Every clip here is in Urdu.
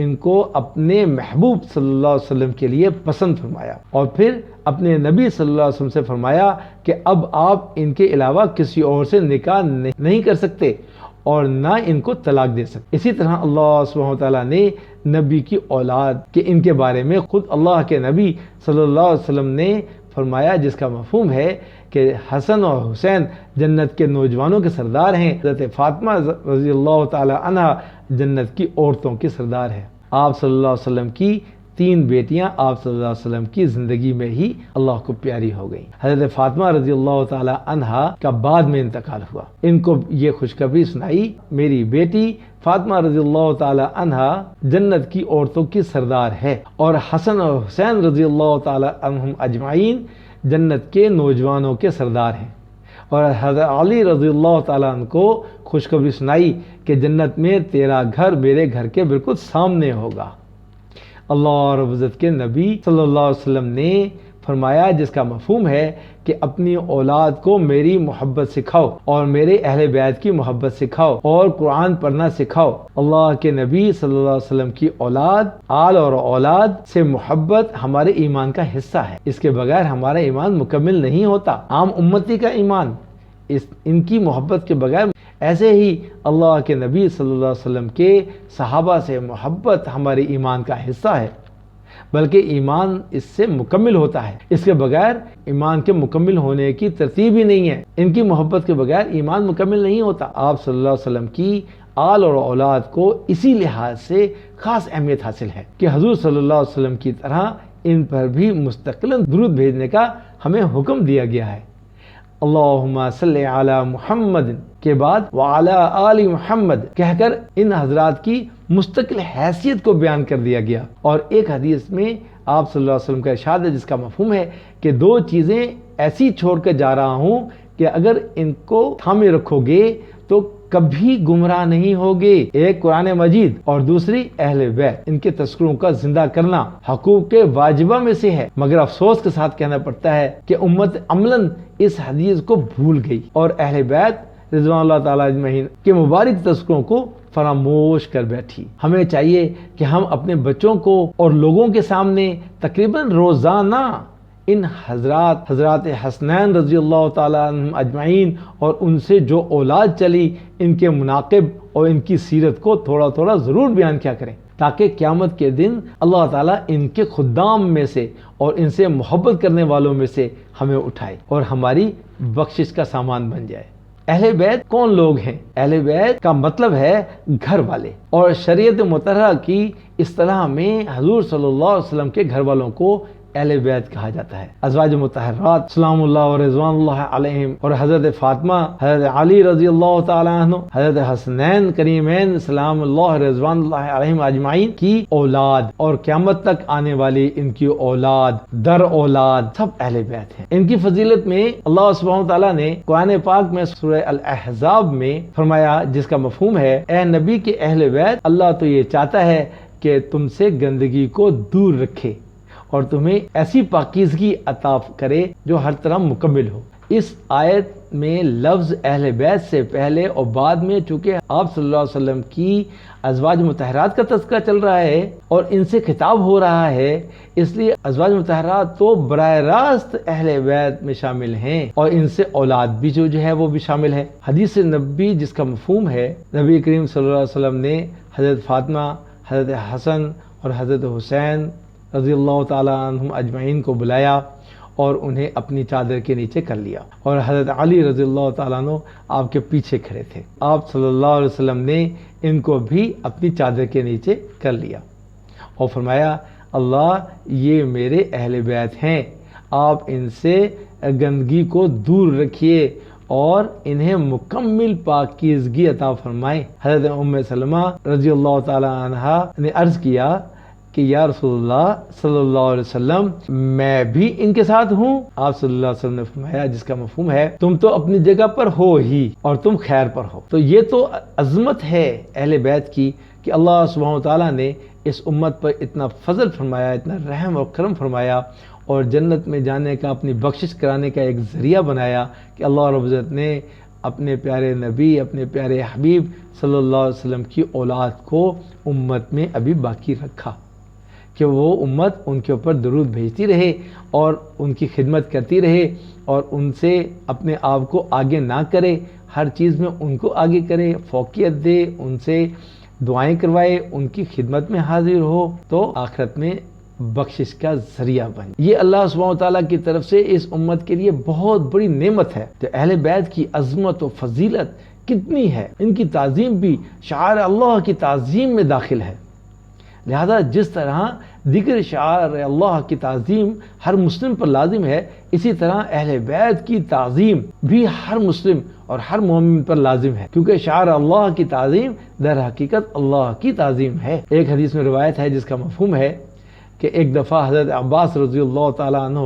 ان کو اپنے محبوب صلی اللہ علیہ وسلم کے لیے پسند فرمایا، اور پھر اپنے نبی صلی اللہ علیہ وسلم سے فرمایا کہ اب آپ ان کے علاوہ کسی اور سے نکاح نہیں کر سکتے اور نہ ان کو طلاق دے سکتے۔ اسی طرح اللہ سبحانہ وتعالیٰ نے نبی کی اولاد کے ان کے بارے میں خود اللہ کے نبی صلی اللہ علیہ وسلم نے فرمایا، جس کا مفہوم ہے کہ حسن اور حسین جنت کے نوجوانوں کے سردار ہیں، حضرت فاطمہ رضی اللہ تعالی عنہا جنت کی عورتوں کی سردار ہے۔ آپ صلی اللہ علیہ وسلم کی 3 بیٹیاں آپ صلی اللہ علیہ وسلم کی زندگی میں ہی اللہ کو پیاری ہو گئیں۔ حضرت فاطمہ رضی اللہ تعالی عنہا کا بعد میں انتقال ہوا، ان کو یہ خوشخبری سنائی، میری بیٹی فاطمہ رضی اللہ تعالی عنہا جنت کی عورتوں کی سردار ہے، اور حسن اور حسین رضی اللہ تعالی عنہم اجمعین جنت کے نوجوانوں کے سردار ہیں۔ اور حضرت علی رضی اللہ تعالیٰ عنہ کو خوشخبری سنائی کہ جنت میں تیرا گھر میرے گھر کے بالکل سامنے ہوگا۔ اللہ رب العزت کے نبی صلی اللہ علیہ وسلم نے فرمایا، جس کا مفہوم ہے کہ اپنی اولاد کو میری محبت سکھاؤ اور میرے اہل بیت کی محبت سکھاؤ اور قرآن پڑھنا سکھاؤ۔ اللہ کے نبی صلی اللہ علیہ وسلم کی اولاد، آل اور اولاد سے محبت ہمارے ایمان کا حصہ ہے، اس کے بغیر ہمارا ایمان مکمل نہیں ہوتا۔ عام امتی کا ایمان ان کی محبت کے بغیر، ایسے ہی اللہ کے نبی صلی اللہ علیہ وسلم کے صحابہ سے محبت ہمارے ایمان کا حصہ ہے، بلکہ ایمان اس سے مکمل ہوتا ہے، اس کے بغیر ایمان کے مکمل ہونے کی ترتیب ہی نہیں ہے۔ ان کی محبت کے بغیر ایمان مکمل نہیں ہوتا۔ آپ صلی اللہ علیہ وسلم کی آل اور اولاد کو اسی لحاظ سے خاص اہمیت حاصل ہے کہ حضور صلی اللہ علیہ وسلم کی طرح ان پر بھی مستقلاً درود بھیجنے کا ہمیں حکم دیا گیا ہے۔ اللہم صلی علی محمد کے بعد وعلی آل محمد کہہ کر ان حضرات کی مستقل حیثیت کو بیان کر دیا گیا۔ اور ایک حدیث میں آپ صلی اللہ علیہ وسلم کا ارشاد ہے، جس کا مفہوم ہے کہ 2 چیزیں ایسی چھوڑ کر جا رہا ہوں کہ اگر ان کو تھامے رکھو گے تو کبھی گمراہ نہیں ہوگے، ایک قرآن مجید اور دوسری اہل بیت، ان کے تذکروں کا زندہ کرنا حقوق کے واجبہ میں سے ہے۔ مگر افسوس کے ساتھ کہنا پڑتا ہے کہ امت عملاً اس حدیث کو بھول گئی اور اہل بیت رضوان اللہ تعالیٰ اجمعین کے مبارک تذکروں کو فراموش کر بیٹھی۔ ہمیں چاہیے کہ ہم اپنے بچوں کو اور لوگوں کے سامنے تقریباً روزانہ ان حضرات حسنین رضی اللہ تعالیٰ عنہم اجمعین اور ان سے جو اولاد چلی، ان کے مناقب اور ان کی سیرت کو تھوڑا تھوڑا ضرور بیان کیا کریں، تاکہ قیامت کے دن اللہ تعالیٰ ان کے خدام میں سے اور ان سے محبت کرنے والوں میں سے ہمیں اٹھائے اور ہماری بخشش کا سامان بن جائے۔ اہل بیت کون لوگ ہیں؟ اہل بیت کا مطلب ہے گھر والے، اور شریعت مطہرہ کی اصطلاح میں حضور صلی اللہ علیہ وسلم کے گھر والوں کو اہل بیت کہا جاتا ہے۔ ازواج مطہرات سلام اللہ و رضوان اللہ علیہم اور حضرت فاطمہ، حضرت علی رضی اللہ تعالیٰ عنہ، حضرت حسنین کریمین سلام اللہ رضوان اللہ علیہم اجمعین کی اولاد اور قیامت تک آنے والی ان کی اولاد در اولاد سب اہل بیت ہیں۔ ان کی فضیلت میں اللہ سبحانہ وتعالیٰ نے قرآن پاک میں سورہ الاحزاب میں فرمایا، جس کا مفہوم ہے اے نبی کے اہل بیت، اللہ تو یہ چاہتا ہے کہ تم سے گندگی کو دور رکھے اور تمہیں ایسی پاکیزگی عطا کرے جو ہر طرح مکمل ہو۔ اس آیت میں لفظ اہل بیت سے پہلے اور بعد میں چونکہ آپ صلی اللہ علیہ وسلم کی ازواج مطہرات کا تذکرہ چل رہا ہے اور ان سے خطاب ہو رہا ہے، اس لیے ازواج مطہرات تو براہ راست اہل بیت میں شامل ہیں اور ان سے اولاد بھی جو ہے وہ بھی شامل ہے۔ حدیث نبی جس کا مفہوم ہے، نبی کریم صلی اللہ علیہ وسلم نے حضرت فاطمہ، حضرت حسن اور حضرت حسین رضی اللہ تعالیٰ عنہم اجمعین کو بلایا اور انہیں اپنی چادر کے نیچے کر لیا، اور حضرت علی رضی اللہ تعالیٰ عنہ آپ کے پیچھے کھڑے تھے۔ آپ صلی اللہ علیہ وسلم نے ان کو بھی اپنی چادر کے نیچے کر لیا اور فرمایا، اللہ یہ میرے اہل بیت ہیں، آپ ان سے گندگی کو دور رکھیے اور انہیں مکمل پاکیزگی عطا فرمائیں۔ حضرت ام سلمہ رضی اللہ تعالیٰ عنہا نے عرض کیا کہ یا رسول اللہ صلی اللہ علیہ وسلم، میں بھی ان کے ساتھ ہوں؟ آپ صلی اللہ علیہ وسلم نے فرمایا، جس کا مفہوم ہے تم تو اپنی جگہ پر ہو ہی اور تم خیر پر ہو۔ تو یہ تو عظمت ہے اہل بیت کی کہ اللہ سبحانہ وتعالیٰ نے اس امت پر اتنا فضل فرمایا، اتنا رحم اور کرم فرمایا اور جنت میں جانے کا، اپنی بخشش کرانے کا ایک ذریعہ بنایا کہ اللہ رب العزت نے اپنے پیارے نبی، اپنے پیارے حبیب صلی اللہ علیہ وسلم کی اولاد کو امت میں ابھی باقی رکھا کہ وہ امت ان کے اوپر درود بھیجتی رہے اور ان کی خدمت کرتی رہے اور ان سے اپنے آپ کو آگے نہ کرے، ہر چیز میں ان کو آگے کرے، فوقیت دے، ان سے دعائیں کروائے، ان کی خدمت میں حاضر ہو تو آخرت میں بخشش کا ذریعہ بن۔ یہ اللہ سبحانہ وتعالیٰ کی طرف سے اس امت کے لیے بہت بڑی نعمت ہے۔ تو اہل بیت کی عظمت و فضیلت کتنی ہے، ان کی تعظیم بھی شعائر اللہ کی تعظیم میں داخل ہے۔ لہذا جس طرح دیگر شعائر اللہ کی تعظیم ہر مسلم پر لازم ہے، اسی طرح اہل بیت کی تعظیم بھی ہر مسلم اور ہر مومن پر لازم ہے، کیونکہ شعائر اللہ کی تعظیم در حقیقت اللہ کی تعظیم ہے۔ ایک حدیث میں روایت ہے جس کا مفہوم ہے کہ ایک دفعہ حضرت عباس رضی اللہ تعالیٰ عنہ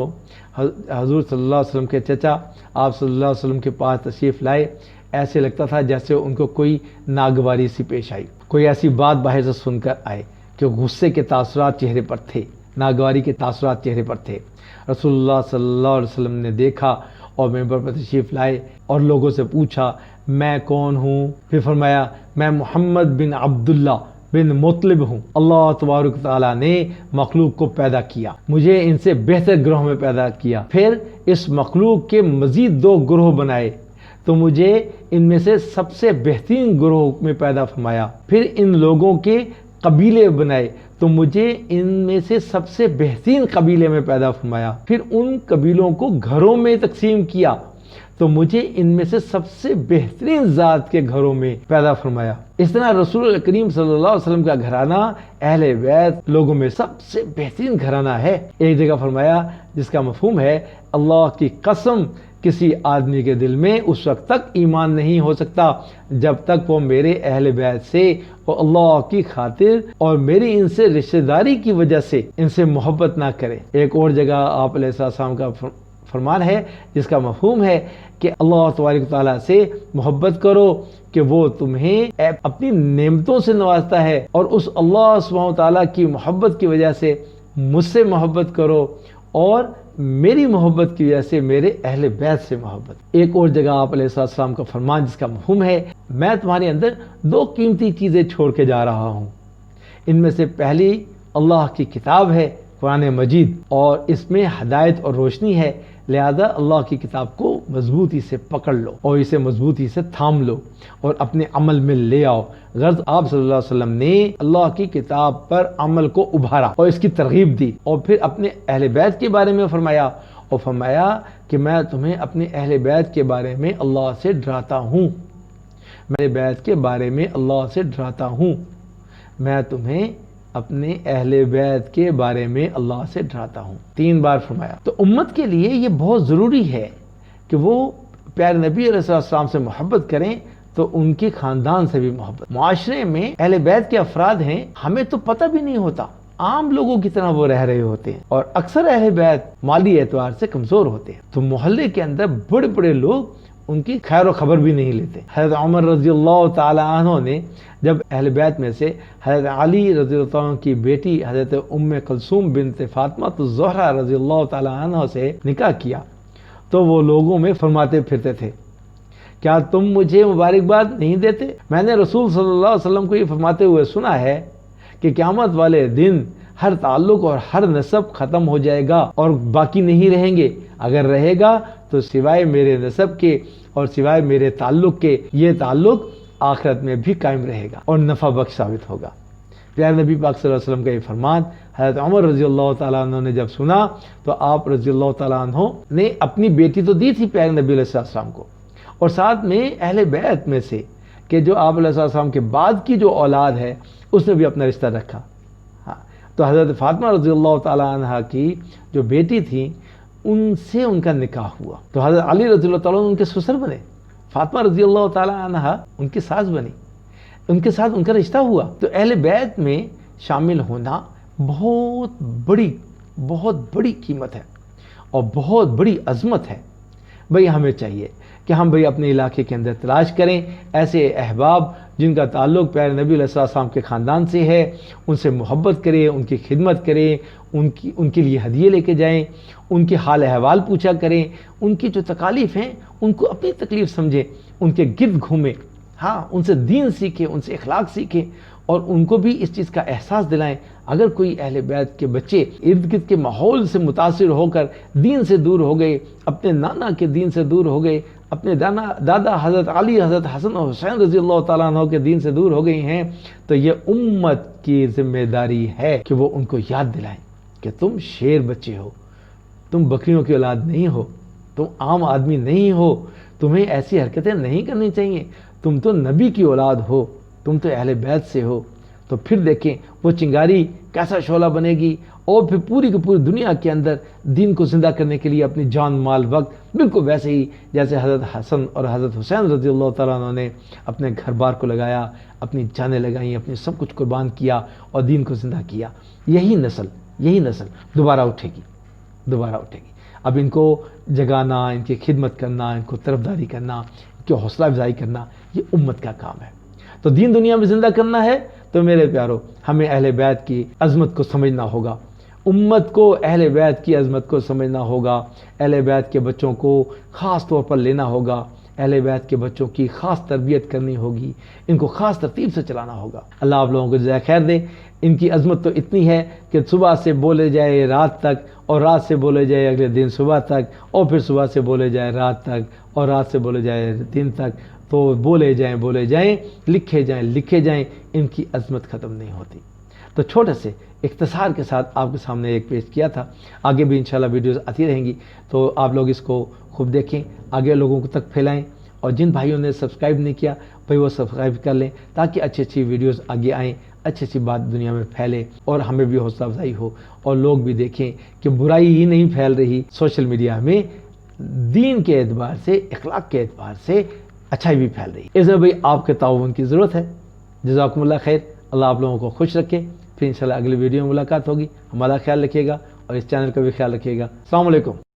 حضور صلی اللہ علیہ وسلم کے چچا آپ صلی اللہ علیہ وسلم کے پاس تشریف لائے۔ ایسے لگتا تھا جیسے ان کو کوئی ناگواری سی پیش آئی، کوئی ایسی بات باہر سے سن کر آئے کہ غصے کے تاثرات چہرے پر تھے، ناگواری کے تاثرات چہرے پر تھے۔ رسول اللہ صلی اللہ علیہ وسلم نے دیکھا اور ممبر پر تشریف لائے اور لوگوں سے پوچھا میں کون ہوں؟ پھر فرمایا میں محمد بن عبداللہ بن مطلب ہوں، اللہ تبارک تعالیٰ نے مخلوق کو پیدا کیا، مجھے ان سے بہتر گروہ میں پیدا کیا، پھر اس مخلوق کے مزید 2 گروہ بنائے تو مجھے ان میں سے سب سے بہترین گروہ میں پیدا فرمایا، پھر ان لوگوں کے قبیلے بنائے تو مجھے ان میں سے سب سے بہترین قبیلے میں پیدا فرمایا، پھر ان قبیلوں کو گھروں میں تقسیم کیا تو مجھے ان میں سے سب سے بہترین ذات کے گھروں میں پیدا فرمایا۔ اس طرح رسول کریم صلی اللہ علیہ وسلم کا گھرانہ اہل بیت لوگوں میں سب سے بہترین گھرانہ ہے۔ ایک جگہ فرمایا جس کا مفہوم ہے اللہ کی قسم کسی آدمی کے دل میں اس وقت تک ایمان نہیں ہو سکتا جب تک وہ میرے اہل بیت سے اور اللہ کی خاطر اور میری ان سے رشتہ داری کی وجہ سے ان سے محبت نہ کرے۔ ایک اور جگہ آپ علیہ السلام کا فرمان ہے جس کا مفہوم ہے کہ اللہ تبارک تعالیٰ سے محبت کرو کہ وہ تمہیں اپنی نعمتوں سے نوازتا ہے، اور اس اللہ سبحانہ تعالیٰ کی محبت کی وجہ سے مجھ سے محبت کرو اور میری محبت کی وجہ سے میرے اہل بیت سے محبت۔ ایک اور جگہ آپ علیہ السلام کا فرمان جس کا مفہوم ہے میں تمہارے اندر 2 قیمتی چیزیں چھوڑ کے جا رہا ہوں، ان میں سے پہلی اللہ کی کتاب ہے قرآن مجید، اور اس میں ہدایت اور روشنی ہے، لہذا اللہ کی کتاب کو مضبوطی سے پکڑ لو اور اسے مضبوطی سے تھام لو اور اپنے عمل میں لے آؤ۔ غرض آپ صلی اللہ علیہ وسلم نے اللہ کی کتاب پر عمل کو ابھارا اور اس کی ترغیب دی، اور پھر اپنے اہل بیت کے بارے میں فرمایا اور فرمایا کہ میں تمہیں اپنے اہل بیت کے بارے میں اللہ سے ڈراتا ہوں، میرے بیت کے بارے میں اللہ سے ڈراتا ہوں، میں تمہیں اپنے اہل بیت کے بارے میں اللہ سے ڈراتا ہوں، 3 بار فرمایا۔ تو امت کے لیے یہ بہت ضروری ہے کہ وہ پیارے نبی علیہ السلام سے محبت کریں تو ان کے خاندان سے بھی محبت۔ معاشرے میں اہل بیت کے افراد ہیں، ہمیں تو پتہ بھی نہیں ہوتا، عام لوگوں کی طرح وہ رہ رہے ہوتے ہیں، اور اکثر اہل بیت مالی اعتبار سے کمزور ہوتے ہیں، تو محلے کے اندر بڑے بڑے لوگ ان کی خیر و خبر بھی نہیں لیتے۔ حضرت عمر رضی اللہ تعالیٰ عنہ نے جب اہل بیت میں سے حضرت علی رضی اللہ عنہ کی بیٹی حضرت ام کلثوم بنت فاطمہ الزہرا رضی اللہ تعالیٰ عنہ سے نکاح کیا تو وہ لوگوں میں فرماتے پھرتے تھے کیا تم مجھے مبارکباد نہیں دیتے؟ میں نے رسول صلی اللہ علیہ وسلم کو یہ فرماتے ہوئے سنا ہے کہ قیامت والے دن ہر تعلق اور ہر نسب ختم ہو جائے گا اور باقی نہیں رہیں گے، اگر رہے گا تو سوائے میرے نسب کے اور سوائے میرے تعلق کے یہ تعلق آخرت میں بھی قائم رہے گا اور نفع بخش ثابت ہوگا۔ پیارے نبی پاک صلی اللہ علیہ وسلم کا یہ فرمان حضرت عمر رضی اللہ تعالیٰ عنہ نے جب سنا تو آپ رضی اللہ تعالیٰ عنہ نے اپنی بیٹی تو دی تھی پیارے نبی علیہ السلام کو، اور ساتھ میں اہل بیت میں سے کہ جو آپ علیہ السلام کے بعد کی جو اولاد ہے اس نے بھی اپنا رشتہ رکھا۔ تو حضرت فاطمہ رضی اللہ تعالیٰ عنہ کی جو بیٹی تھی ان سے ان کا نکاح ہوا، تو حضرت علی رضی اللہ تعالیٰ عنہ ان کے سسر بنے، فاطمہ رضی اللہ تعالیٰ عنہ ان کی ساس بنی، ان کے ساتھ ان کا رشتہ ہوا۔ تو اہل بیت میں شامل ہونا بہت بڑی قیمت ہے اور بہت بڑی عظمت ہے۔ بھئی ہمیں چاہیے کہ ہم اپنے علاقے کے اندر تلاش کریں ایسے احباب جن کا تعلق پیارے نبی علیہ السلام کے خاندان سے ہے ان سے محبت کریں، ان کی خدمت کریں، ان کے لیے ہدیے لے کے جائیں، ان کے حال احوال پوچھا کریں، ان کی جو تکالیف ہیں ان کو اپنی تکلیف سمجھیں، ان کے گرد گھومیں، ہاں ان سے دین سیکھیں، ان سے اخلاق سیکھیں اور ان کو بھی اس چیز کا احساس دلائیں۔ اگر کوئی اہل بیت کے بچے ارد گرد کے ماحول سے متاثر ہو کر دین سے دور ہو گئے، اپنے نانا کے دین سے دور ہو گئے، اپنے دادا حضرت علی، حضرت حسن اور حسین رضی اللہ تعالیٰ عنہ کے دین سے دور ہو گئی ہیں، تو یہ امت کی ذمہ داری ہے کہ وہ ان کو یاد دلائیں کہ تم شیر بچے ہو، تم بکریوں کی اولاد نہیں ہو، تم عام آدمی نہیں ہو، تمہیں ایسی حرکتیں نہیں کرنی چاہیے، تم تو نبی کی اولاد ہو، تم تو اہل بیت سے ہو۔ تو پھر دیکھیں وہ چنگاری کیسا شعلہ بنے گی، اور پھر پوری کی پوری دنیا کے اندر دین کو زندہ کرنے کے لیے اپنی جان مال وقت بالکل ویسے ہی جیسے حضرت حسن اور حضرت حسین رضی اللہ تعالیٰ عنہ نے اپنے گھر بار کو لگایا، اپنی جانیں لگائیں، اپنی سب کچھ قربان کیا اور دین کو زندہ کیا۔ یہی نسل دوبارہ اٹھے گی۔ اب ان کو جگانا، ان کی خدمت کرنا، ان کو طرفداری کرنا، ان کی حوصلہ افزائی کرنا، یہ امت کا کام ہے۔ تو دین دنیا میں زندہ کرنا ہے تو میرے پیارو ہمیں اہل بیت کی عظمت کو سمجھنا ہوگا، امت کو اہل بیت کی عظمت کو سمجھنا ہوگا، اہل بیت کے بچوں کو خاص طور پر لینا ہوگا، اہل بیت کے بچوں کی خاص تربیت کرنی ہوگی، ان کو خاص ترتیب سے چلانا ہوگا۔ اللہ آپ لوگوں کو جزائے خیر دے۔ ان کی عظمت تو اتنی ہے کہ صبح سے بولے جائے رات تک، اور رات سے بولے جائے اگلے دن صبح تک، اور پھر صبح سے بولے جائے رات تک، اور رات سے بولے جائے دن تک، تو بولے جائیں، لکھے جائیں، ان کی عظمت ختم نہیں ہوتی۔ تو چھوٹے سے اختصار کے ساتھ آپ کے سامنے ایک پیش کیا تھا، آگے بھی انشاءاللہ ویڈیوز آتی رہیں گی، تو آپ لوگ اس کو خوب دیکھیں، آگے لوگوں تک پھیلائیں، اور جن بھائیوں نے سبسکرائب نہیں کیا بھائی وہ سبسکرائب کر لیں تاکہ اچھی ویڈیوز آگے آئیں، اچھی بات دنیا میں پھیلے اور ہمیں بھی حوصلہ افزائی ہو، اور لوگ بھی دیکھیں کہ برائی ہی نہیں پھیل رہی سوشل میڈیا میں، دین کے اعتبار سے، اخلاق کے اعتبار سے اچھائی بھی پھیل رہی ہے۔ اس میں بھائی آپ کے تعاون کی ضرورت ہے۔ جزاکم اللہ خیر، اللہ آپ لوگوں کو خوش رکھے۔ پھر انشاءاللہ اگلی ویڈیو میں ملاقات ہوگی۔ ہمارا خیال رکھیے گا اور اس چینل کا بھی خیال رکھیے گا۔ السلام علیکم۔